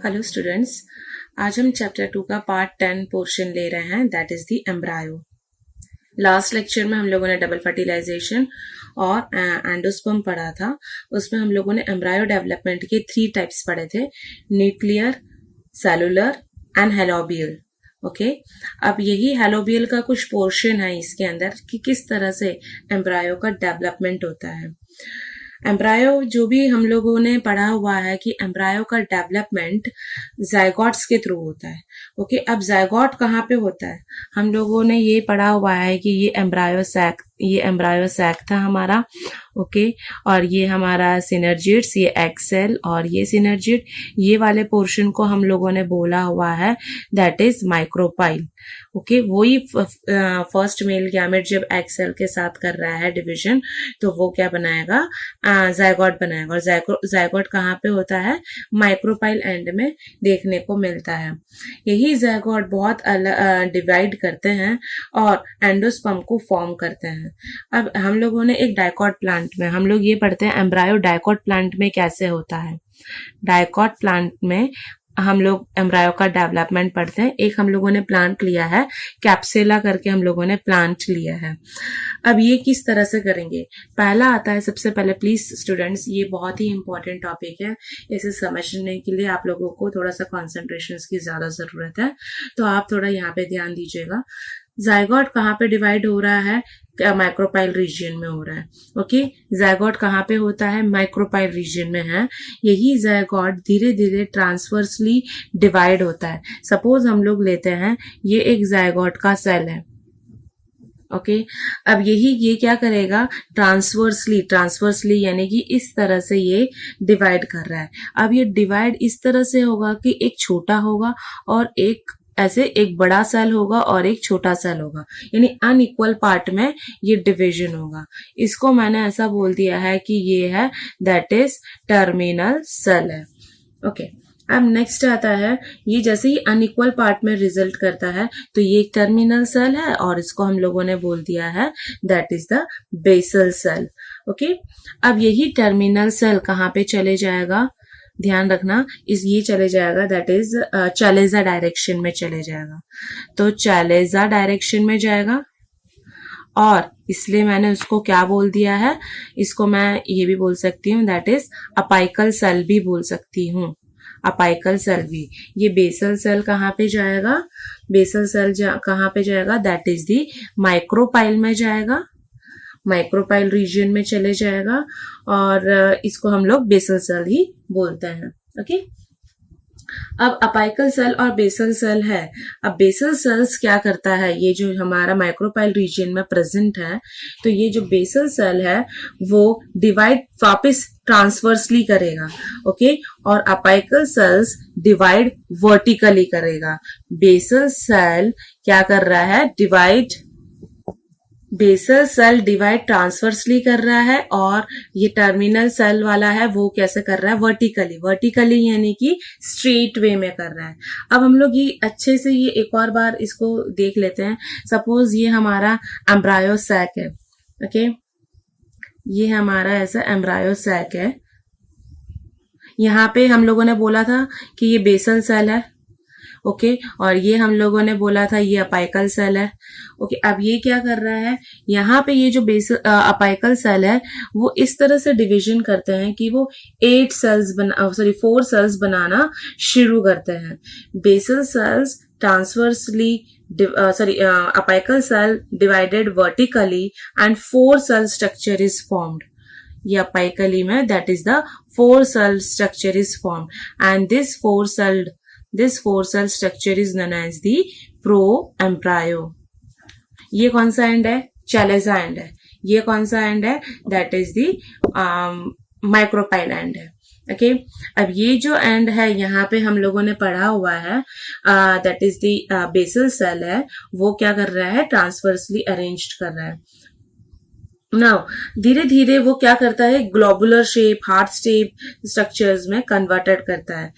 Hello students, आज हम chapter 2 का पार्ट 10 पोर्शन ले रहे हैं, that is the embryo. Last lecture में हम लोगों ने डबल फर्टिलाइजेशन और एंडोस्पर्म पढ़ा था। उसमें हम लोगों ने एम्ब्रायो डेवलपमेंट के 3 टाइप्स पढ़े थे, nuclear, cellular and helobial. Okay, अब यही हेलोबियल का कुछ पोर्शन है इसके अंदर कि किस तरह से एम्ब्रायो का डेवलपमेंट होता है। एम्ब्रायो जो भी हम लोगों ने पढ़ा हुआ है कि एम्ब्रायो का डेवलपमेंट जायगोट्स के थ्रू होता है। ओके, अब जायगोट कहाँ पे होता है? हम लोगों ने ये पढ़ा हुआ है कि ये एम्ब्रायो सैक था हमारा। ओके, और ये हमारा सिनर्जिड्स, ये एक्सेल और ये सिनर्जिड, ये वाले पोर्शन को हम लोगों ने बोला हुआ है दैट इज माइक्रोपाइल। ओके, वही फर्स्ट मेल गैमेट जब एक्सेल के साथ कर रहा है डिवीजन, तो वो क्या बनाएगा? जायगोट बनाएगा। और जायगोट कहाँ पे होता है? माइक्रोपाइल एंड में देखने को मिलता है। यही जायगोट बहुत डिवाइड करते हैं और एंडोस्पर्म को फॉर्म करते हैं। अब हम लोगों ने एक डाइकॉट प्लांट में हम लोग ये पढ़ते हैं एम्ब्रायो डाइकॉट प्लांट में कैसे होता है। डाइकॉट प्लांट में हम लोग एम्ब्रायो का डेवलपमेंट पढ़ते हैं। एक हम लोगों ने प्लांट लिया है, कैप्सेला करके हम लोगों ने प्लांट लिया है। अब ये किस तरह से करेंगे? पहला आता है, सबसे पहले प्लीज स्टूडेंट्स, ये बहुत ही इंपॉर्टेंट टॉपिक है, इसे समझने के लिए आप लोगों को थोड़ा सा कॉन्सेंट्रेशन की ज्यादा जरूरत है, तो आप थोड़ा यहाँ पे ध्यान दीजिएगा। जायगोट कहाँ पे डिवाइड हो रहा है? माइक्रोपाइल रीजन में हो रहा है। ओके, जायगोट कहाँ पे होता है? माइक्रोपाइल रीजन में है। यही जायगोट धीरे धीरे ट्रांसवर्सली डिवाइड होता है। सपोज हम लोग लेते हैं ये एक जायगोट का सेल है। ओके, अब ये क्या करेगा? ट्रांसवर्सली यानी कि इस तरह से ये डिवाइड कर रहा है। अब ये डिवाइड इस तरह से होगा कि एक छोटा होगा और एक ऐसे एक बड़ा सेल होगा और एक छोटा सेल होगा, यानी अनइक्वल पार्ट में ये डिवीजन होगा। इसको मैंने ऐसा बोल दिया है कि ये है दैट इज टर्मिनल सेल है। ओके, अब नेक्स्ट आता है, ये जैसे ही अनइक्वल पार्ट में रिजल्ट करता है तो ये एक टर्मिनल सेल है और इसको हम लोगों ने बोल दिया है that is the basal cell. Okay, अब यही टर्मिनल सेल कहाँ पे चले जाएगा? ध्यान रखना, ये चले जाएगा दैट इज चलेजा डायरेक्शन में चले जाएगा। तो चलेजा डायरेक्शन में जाएगा और इसलिए मैंने उसको क्या बोल दिया है? इसको मैं ये भी बोल सकती हूँ दैट इज अपाइकल सेल भी बोल सकती हूँ। अपाइकल सेल भी। ये बेसल सेल कहाँ पे जाएगा? बेसल सेल कहाँ पे जाएगा? दैट इज दी माइक्रोपाइल में जाएगा, माइक्रोपाइल रीजन में चले जाएगा और इसको हम लोग बेसल सेल ही बोलते हैं। ओके, अब अपाइकल सेल और बेसल सेल है। अब बेसल सेल्स क्या करता है? ये जो हमारा माइक्रोपाइल रीजन में प्रेजेंट है, तो ये जो बेसल सेल है वो डिवाइड वापस ट्रांसवर्सली करेगा। ओके, और अपाइकल सेल्स डिवाइड वर्टिकली करेगा। बेसल सेल क्या कर रहा है? बेसल सेल डिवाइड ट्रांसवर्सली कर रहा है और ये टर्मिनल सेल वाला है वो कैसे कर रहा है? वर्टिकली यानी कि स्ट्रेट वे में कर रहा है। अब हम लोग ये अच्छे से ये एक और बार इसको देख लेते हैं। सपोज ये हमारा एम्ब्रायो सैक है। ओके, ये हमारा ऐसा एम्ब्रायो सैक है। यहाँ पे हम लोगों ने बोला था कि ये बेसल सेल है। ओके, और ये हम लोगों ने बोला था ये अपाइकल सेल है। ओके, अब ये क्या कर रहा है? यहाँ पे ये जो अपाइकल सेल है वो इस तरह से डिवीजन करते हैं कि वो 4 सेल्स बनाना शुरू करते हैं। Basal cells transversely apical cell divided vertically and 4 cell structure is formed. ये apically में that is the 4 cell structure is formed and this 4 cell structure is known as the proembryo. ये कौन सा एंड है? चलेजा and है। ये कौन सा एंड है? That is the micropyle and है। ओके, अब ये जो एंड है यहाँ पे हम लोगों ने पढ़ा हुआ है that is the basal cell है, वो क्या कर रहा है? ट्रांसवर्सली अरेंज्ड कर रहा है। नाउ धीरे धीरे वो क्या करता है? Globular shape, heart shape structures में कन्वर्टेड करता है।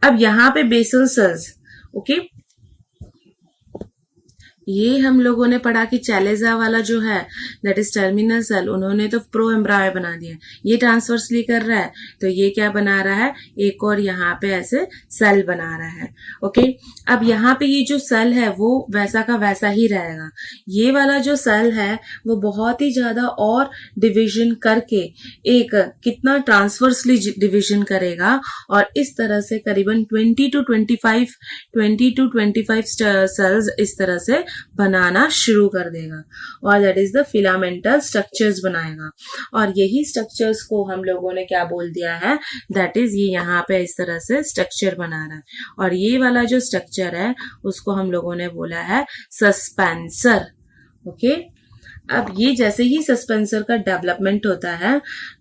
अब यहाँ पे बेसल सेल्स, ओके, ये हम लोगों ने पढ़ा कि चैलेजा वाला जो है दैट इज टर्मिनल सेल, उन्होंने तो प्रो एम्ब्रायो बना दिया, ये ट्रांसवर्सली कर रहा है तो ये क्या बना रहा है, एक और यहाँ पे ऐसे सेल बना रहा है। ओके, अब यहाँ पे ये जो सेल है वो वैसा का वैसा ही रहेगा। ये वाला जो सेल है वो बहुत ही ज्यादा और डिवीजन करके एक कितना ट्रांसवर्सली डिवीजन करेगा और इस तरह से करीबन 20 to 25 सेल्स इस तरह से बनाना शुरू कर देगा और that is the filamental structures बनाएगा। और यही स्ट्रक्चर्स को हम लोगों ने क्या बोल दिया है, दैट इज ये यहाँ पे इस तरह से स्ट्रक्चर बना रहा है और ये वाला जो स्ट्रक्चर है उसको हम लोगों ने बोला है सस्पेंसर। ओके, अब ये जैसे ही सस्पेंसर का डेवलपमेंट होता है,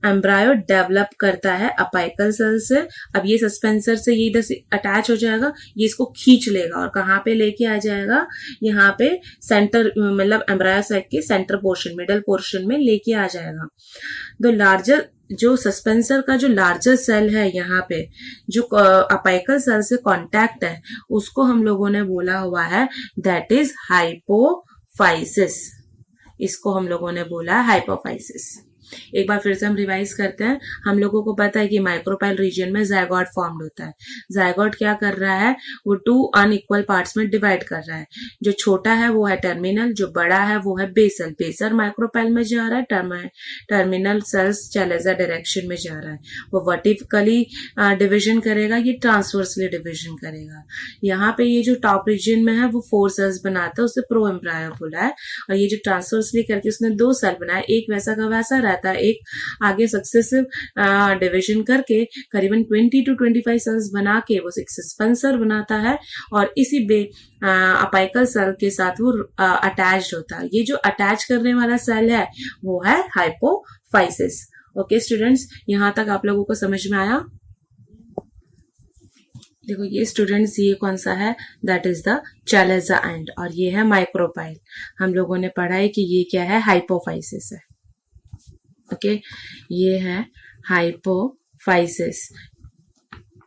एम्ब्रायो डेवलप करता है अपाइकल सेल से। अब ये सस्पेंसर से ये इधर से अटैच हो जाएगा, ये इसको खींच लेगा और कहाँ पे लेके आ जाएगा, यहाँ पे सेंटर मतलब एम्ब्रायो साइड के सेंटर पोर्शन, मिडल पोर्शन में लेके आ जाएगा। द लार्जर जो सस्पेंसर का जो लार्जर सेल है यहाँ पे जो अपाइकल सेल से कॉन्टैक्ट है उसको हम लोगों ने बोला हुआ है दैट इज हाइपोफाइसिस। इसको हम लोगों ने बोला हाइपोफाइसिस। एक बार फिर से हम रिवाइज करते हैं। हम लोगों को पता है कि माइक्रोपाइल रीजन में जायगोट फॉर्म्ड होता है। जायगोट क्या कर रहा है, वो 2 अनइक्वल पार्ट्स में डिवाइड कर रहा है। जो छोटा है वो है टर्मिनल, जो बड़ा है वो है बेसल। बेसल माइक्रोपाइल में जा रहा है, टर्मिनल सेल्स चैलेजा डायरेक्शन में जा रहा है। वो वर्टिकली डिविजन करेगा, ये ट्रांसवर्सली डिविजन करेगा। यहाँ पे ये जो टॉप रीजन में है वो 4 सेल्स बनाता है, उसे प्रो एम्ब्रायो बोला है। और ये जो ट्रांसवर्सली करके उसने 2 सेल बनाया, एक वैसा का वैसा रहता है, एक आगे सक्सेसिव डिवीजन करके करीबन 20 to 25 सेल्स बना के वो एक सस्पेंसर बनाता है और इसी अपाइकल सेल के साथ वो अटैच्ड होता है। ये जो अटैच करने वाला सेल है वो है हाइपोफाइसिस। ओके स्टूडेंट्स, यहां तक आप लोगों को समझ में आया? देखो ये स्टूडेंट्स, ये कौन सा है, that is the chalaza and, और ये है माइक्रोपाइल। हम लोगों ने पढ़ा है कि ये क्या है, हाइपोफाइसिस है। ओके, ये है हाइपोफाइसिस।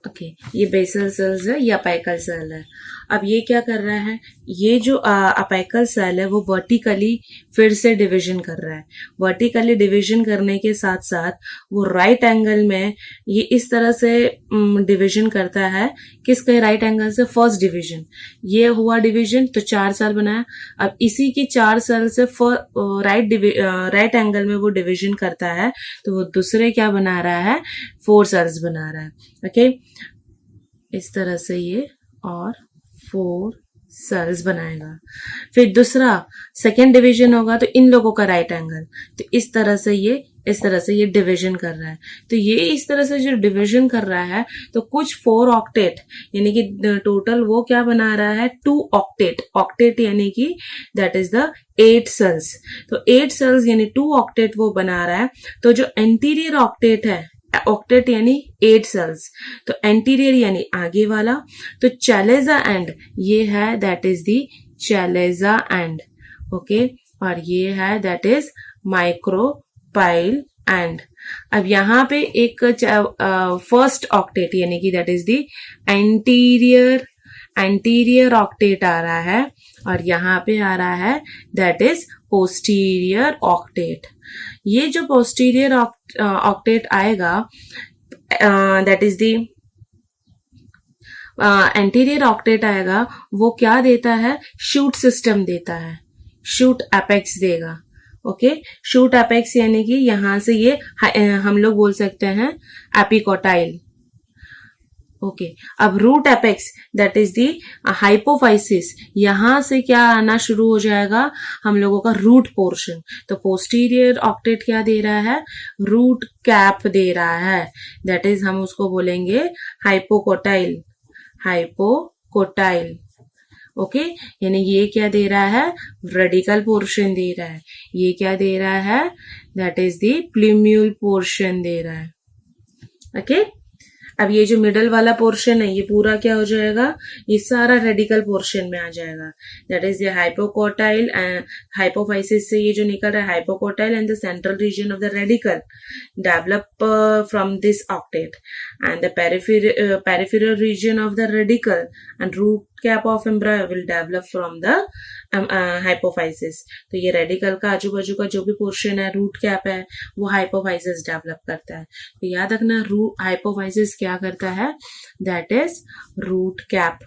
ओके, ये बेसल सेल्स है, ये अपाइकल सेल है। अब ये क्या कर रहा है, ये जो अपाइकल सेल है वो वर्टिकली फिर से डिवीजन कर रहा है। वर्टिकली डिवीजन करने के साथ साथ वो राइट एंगल में ये इस तरह से डिवीजन करता है। किसके राइट एंगल से, फर्स्ट डिवीजन। ये हुआ डिवीजन तो 4 सेल बनाया। अब इसी के 4 सेल से राइट एंगल में वो डिवीजन करता है तो वो दूसरे क्या बना रहा है, 4 सेल्स बना रहा है। ओके, इस तरह से ये और 4 सेल्स बनाएगा। फिर दूसरा सेकेंड डिवीजन होगा तो इन लोगों का राइट एंगल, तो इस तरह से ये डिवीजन कर रहा है। तो ये इस तरह से जो डिवीजन कर रहा है तो कुछ 4 ऑक्टेट यानी कि टोटल वो क्या बना रहा है, 2 ऑक्टेट। ऑक्टेट यानी कि दैट इज द 8 सेल्स। तो 8 सेल्स यानी 2 ऑक्टेट वो बना रहा है। तो जो एंटीरियर ऑक्टेट है, ऑक्टेट यानी 8 सेल्स, तो एंटीरियर यानी आगे वाला, तो चैलेजा एंड ये है that is the chalaza end. Okay, और ये है दैट इज माइक्रोपाइल एंड। अब यहाँ पे एक फर्स्ट ऑक्टेट यानी कि that is the anterior octet आ रहा है और यहाँ पे आ रहा है दैट इज पोस्टीरियर ऑक्टेट। ये जो पोस्टीरियर ऑक्टेट आएगा that is the anterior octet आएगा, वो क्या देता है, शूट सिस्टम देता है, शूट एपेक्स देगा। ओके, शूट एपेक्स यानी कि यहां से ये हम लोग बोल सकते हैं एपिकोटाइल। ओके, अब root apex that is the hypophysis, यहां से क्या आना शुरू हो जाएगा, हम लोगों का रूट पोर्शन। तो पोस्टीरियर ऑक्टेट क्या दे रहा है, रूट कैप दे रहा है, दैट इज हम उसको बोलेंगे हाइपोकोटाइल। ओके, यानी ये क्या दे रहा है, रेडिकल पोर्शन दे रहा है। ये क्या दे रहा है, that is the plumule portion दे रहा है। ओके, अब ये जो मिडल वाला पोर्शन है ये पूरा क्या हो जाएगा, ये सारा रेडिकल पोर्शन में आ जाएगा। That is the hypocotyl. Hypophysis से ये जो निकल रहा है hypocotyl and the central region of the radicle develop from this octant and the peripheral region of the radicle and root cap of embryo will develop from the hypophysis. तो ये radical का आजू बाजू का जो भी पोर्शन है, root cap है, वो हाइपोफाइसिस डेवलप करता है। तो याद रखना, हाइपोफाइसिस क्या करता है, that is root cap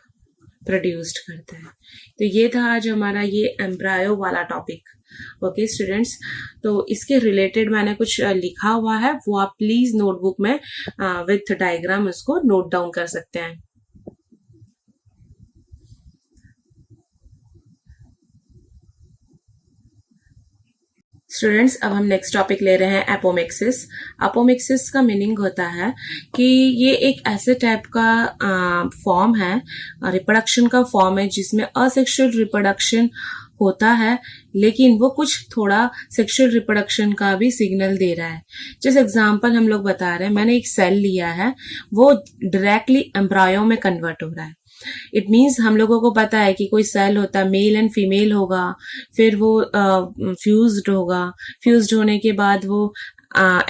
produced करता है। तो ये था आज हमारा ये एम्ब्रायो वाला टॉपिक। ओके स्टूडेंट्स, तो इसके रिलेटेड मैंने कुछ लिखा हुआ है, वो आप प्लीज नोटबुक में विथ डायग्राम उसको नोट डाउन कर सकते हैं। स्टूडेंट्स, अब हम नेक्स्ट टॉपिक ले रहे हैं एपोमिक्सिस। एपोमिक्सिस का मीनिंग होता है कि ये एक ऐसे टाइप का फॉर्म है, रिप्रोडक्शन का फॉर्म है, जिसमें असेक्सुअल रिप्रोडक्शन होता है, लेकिन वो कुछ थोड़ा सेक्सुअल रिप्रोडक्शन का भी सिग्नल दे रहा है। जैसे एग्जांपल हम लोग बता रहे हैं, मैंने एक सेल लिया है, वो डायरेक्टली एम्ब्रायो में कन्वर्ट हो रहा है। इट मीन्स हम लोगों को पता है कि कोई सेल होता है, मेल एंड फीमेल होगा, फिर वो फ्यूज्ड होगा, फ्यूज्ड होने के बाद वो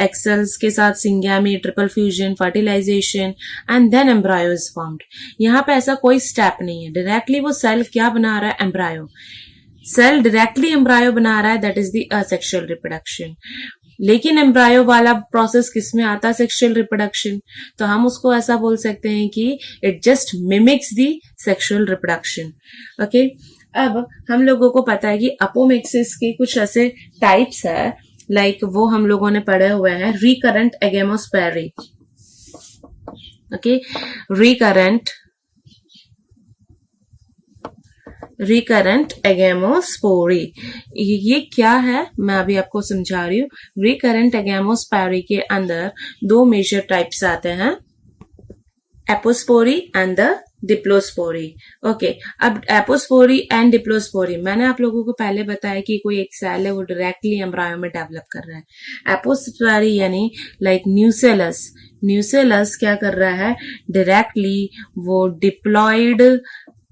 एक्सेल्स के साथ syngamy, triple fusion, fertilisation and then embryo is formed. यहाँ पे ऐसा कोई स्टेप नहीं है, डायरेक्टली वो सेल क्या बना रहा है, एम्ब्रायो। सेल डायरेक्टली एम्ब्रायो बना रहा है, that is the asexual reproduction. लेकिन एम्ब्रायो वाला प्रोसेस किस में आता है, सेक्सुअल रिप्रोडक्शन। तो हम उसको ऐसा बोल सकते हैं कि it just mimics the sexual reproduction. Okay, अब हम लोगों को पता है कि अपोमिक्सिस के कुछ ऐसे टाइप्स है, लाइक वो हम लोगों ने पढ़े हुए हैं, रिकरेंट एगेमोस्पेरी। ओके, रिकरेंट एगेमोस्पोरी, ये क्या है मैं अभी आपको समझा रही हूँ। रिकरेंट एगेमोस्पोरी के अंदर दो मेजर टाइप्स आते हैं, एपोस्पोरी एंड द डिप्लोस्पोरी। ओके, अब एपोस्पोरी एंड डिप्लोस्पोरी मैंने आप लोगों को पहले बताया कि कोई एक सेल है, वो डायरेक्टली एम्ब्रायो में डेवलप कर रहा है। एपोस्पोरी यानी लाइक न्यूसेलस क्या कर रहा है, डायरेक्टली वो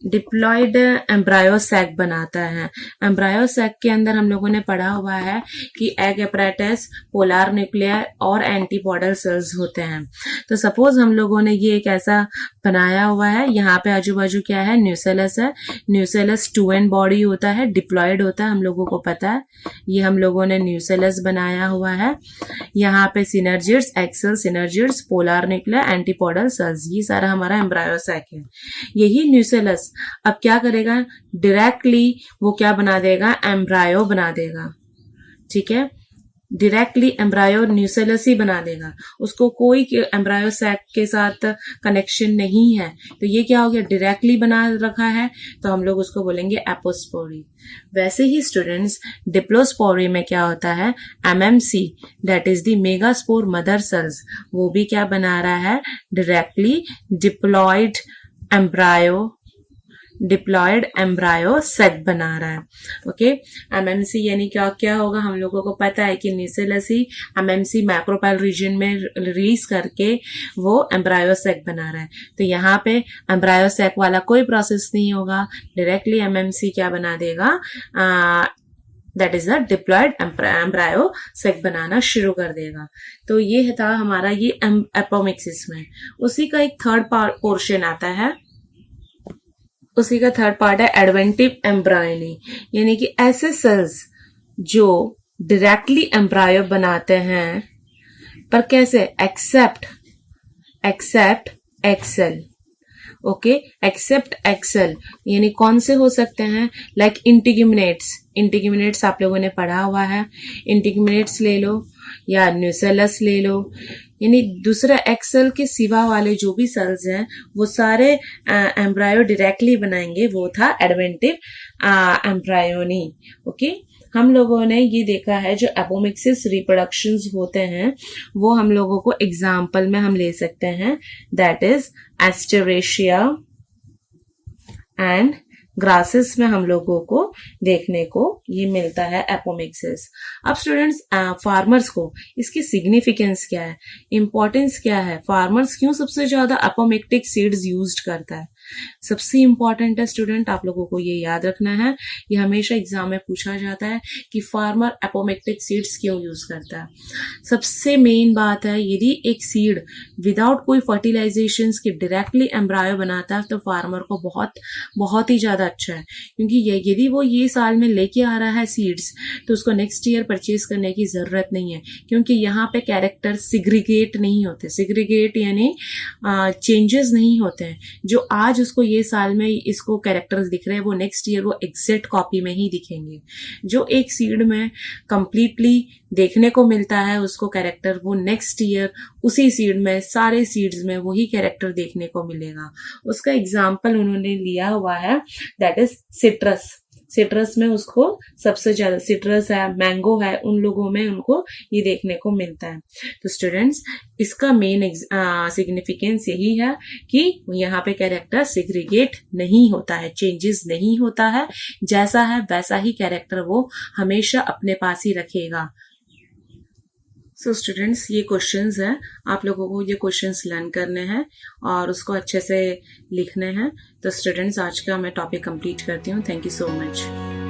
डिप्लॉयड एम्ब्रायो सैक बनाता है। एम्ब्रायो सैक के अंदर हम लोगों ने पढ़ा हुआ है कि एग एपरेटस, पोलर न्यूक्लियर और एंटीपोडल सेल्स होते हैं। तो सपोज हम लोगों ने ये एक ऐसा बनाया हुआ है, यहाँ पे आजू बाजू क्या है, न्यूसेलस है। न्यूसेलस 2n बॉडी होता है, डिप्लॉयड होता है, हम लोगों को पता है। ये हम लोगों ने न्यूसेलस बनाया हुआ है। यहाँ पे synergids, egg cell synergids, polar nuclear, antipodal cells, ये सारा हमारा एम्ब्रायो सैक है। यही न्यूसेलस अब क्या करेगा, डायरेक्टली वो क्या बना देगा, एम्ब्रायो बना देगा। ठीक है, डायरेक्टली एम्ब्रायो न्यूसेलस ही बना देगा, उसको कोई एम्ब्रायो सैक के साथ कनेक्शन नहीं है। तो ये क्या हो गया, डायरेक्टली बना रखा है, तो हम लोग उसको बोलेंगे एपोस्पोरी। वैसे ही स्टूडेंट्स, डिप्लोस्पोरी में क्या होता है, MMC that is the megaspore mother cells, वो भी क्या बना रहा है, डायरेक्टली डिप्लॉयड एम्ब्रायो सेक बना रहा है। ओके, एमएमसी यानी क्या क्या होगा, हम लोगों को पता है कि न्यूसेलस ही एमएमसी मैक्रोपाइल रीजन में रिलीज करके वो एम्ब्रायो सेक बना रहा है। तो यहाँ पे एम्ब्रायो सेक वाला कोई प्रोसेस नहीं होगा, डायरेक्टली एमएमसी क्या बना देगा, that is the diploid embryo sac बनाना शुरू कर देगा। तो ये था हमारा ये एपोमिक्सिस में। उसी का एक थर्ड पोर्शन आता है, उसी का थर्ड पार्ट है एडवेंटिव एम्ब्रायोनी, यानी कि ऐसे सेल्स जो डायरेक्टली एम्ब्रायो बनाते हैं, पर कैसे, except egg cell. Okay, except egg cell यानी कौन से हो सकते हैं, लाइक इंटीग्यूमिनेट्स आप लोगों ने पढ़ा हुआ है, इंटीग्यूमिनेट्स ले लो या न्यूसेलस ले लो, यानी दूसरा एक्सेल के सिवा वाले जो भी सेल्स हैं वो सारे एम्ब्रायो डायरेक्टली बनाएंगे, वो था एडवेंटिव एम्ब्रायोनी। ओके, हम लोगों ने ये देखा है जो एपोमिक्सिस रिप्रोडक्शंस होते हैं, वो हम लोगों को एग्जाम्पल में हम ले सकते हैं, दैट इज एस्टेरेशिया एंड ग्रासेस में हम लोगों को देखने को ये मिलता है एपोमिक्सिस। अब स्टूडेंट्स, फार्मर्स को इसकी सिग्निफिकेंस क्या है, इंपॉर्टेंस क्या है, फार्मर्स क्यों सबसे ज्यादा एपोमिक्टिक सीड्स यूज्ड करता है। सबसे इंपॉर्टेंट है स्टूडेंट, आप लोगों को ये याद रखना है, ये हमेशा एग्जाम में पूछा जाता है कि फार्मर एपोमेक्टिक सीड्स क्यों यूज करता है। सबसे मेन बात है, यदि एक सीड विदाउट कोई फर्टिलाइजेशन के डायरेक्टली एम्ब्रायो बनाता है तो फार्मर को बहुत ही ज्यादा अच्छा है, क्योंकि यदि वो ये साल में लेके आ रहा है सीड्स तो उसको नेक्स्ट ईयर परचेज करने की जरूरत नहीं है, क्योंकि यहाँ पे कैरेक्टर सिग्रीगेट नहीं होते। सिग्रीगेट यानी चेंजेस नहीं होते हैं। जो आज उसको ये साल में इसको कैरेक्टर्स दिख रहे हैं वो नेक्स्ट ईयर वो एग्जैक्ट कॉपी में ही दिखेंगे। जो एक सीड में कंप्लीटली देखने को मिलता है उसको कैरेक्टर, वो नेक्स्ट ईयर उसी सीड में सारे सीड्स में वही कैरेक्टर देखने को मिलेगा। उसका एग्जाम्पल उन्होंने लिया हुआ है, दैट इज सिट्रस। सिट्रस में उसको सबसे ज्यादा, सिट्रस है, मैंगो है, उन लोगों में उनको ये देखने को मिलता है। तो स्टूडेंट्स, इसका मेन सिग्निफिकेंस यही है कि यहाँ पे कैरेक्टर सिग्रीगेट नहीं होता है, चेंजेस नहीं होता है, जैसा है वैसा ही कैरेक्टर वो हमेशा अपने पास ही रखेगा। सो स्टूडेंट्स, ये क्वेश्चंस हैं, आप लोगों को ये क्वेश्चंस लर्न करने हैं और उसको अच्छे से लिखने हैं। तो स्टूडेंट्स, आज का मैं टॉपिक कंप्लीट करती हूँ। Thank you so much.